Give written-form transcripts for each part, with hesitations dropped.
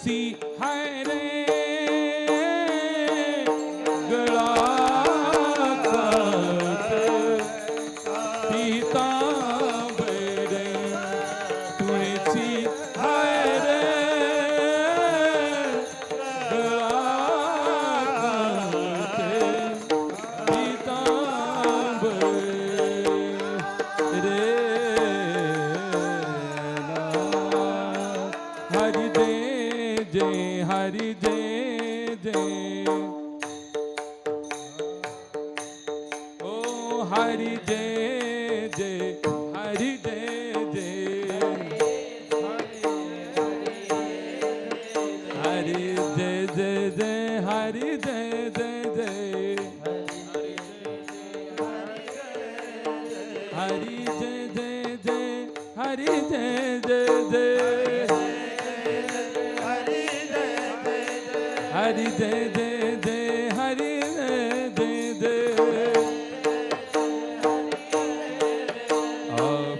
तुळसी हाय रे गळा पीतांबरे तुळसी हाय रे गळा पीतांबरे रे हरि जय हरि जय ओ हरि जय हरि जय हरि जय हरि जय हरि जय हरि जय हरि जय हरि जय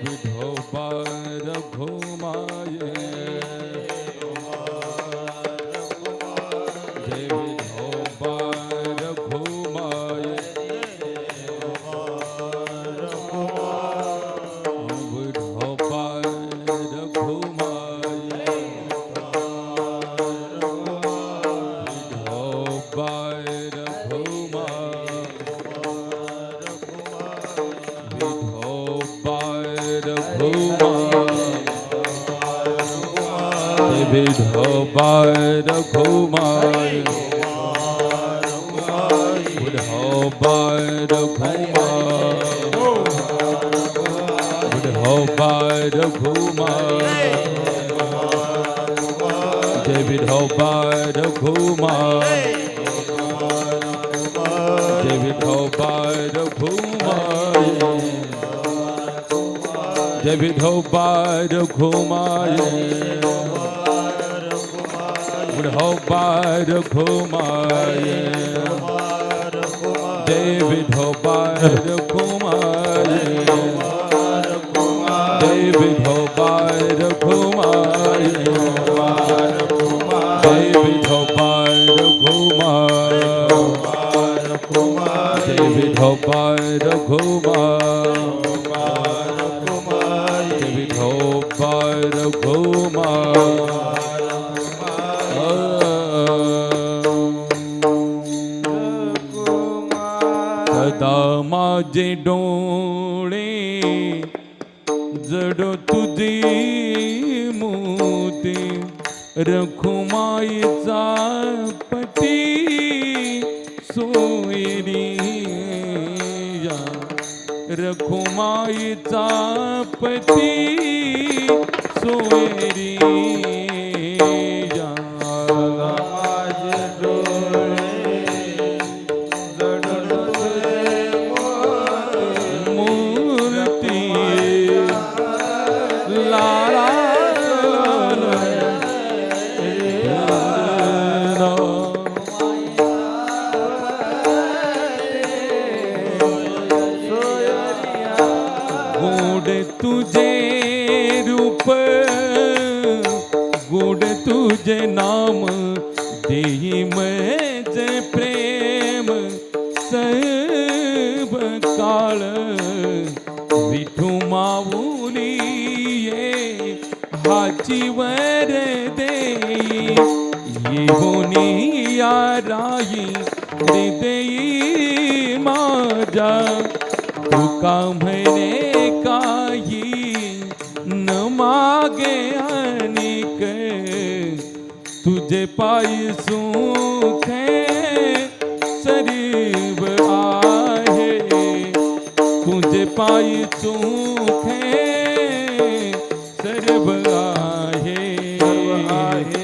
विठोबा रघुमाये जय विठोबा रघुमाये विठोबा रघुमाये विठोबा रघुमाये विठोबा रघुमाये जय विठोबा रघुमाये जय विठोबा रघुमाये जय विठोबा रघुमाये विठोबा रघुमाये जय विठोबा रघुमाये जय विठोबा रघुमाये जय विठोबा रघुमाये जय विठोबा रघुमाये जय विठोबा रघुमाये सदा माझे डोळे जड तुझी मोती रखुमाईचा पती सोयरी रखुमाईचा पती सोयरी तुझे रूप गोड तुझे नाम देही मजे प्रेम सब काळ विठू माऊली ये हाची वर देई येऊनी या राई हृदयी माझा तुका म्हणे काही न मागे अनिक तुझे पायी सुख सरीब आहे तुझे पायी सुख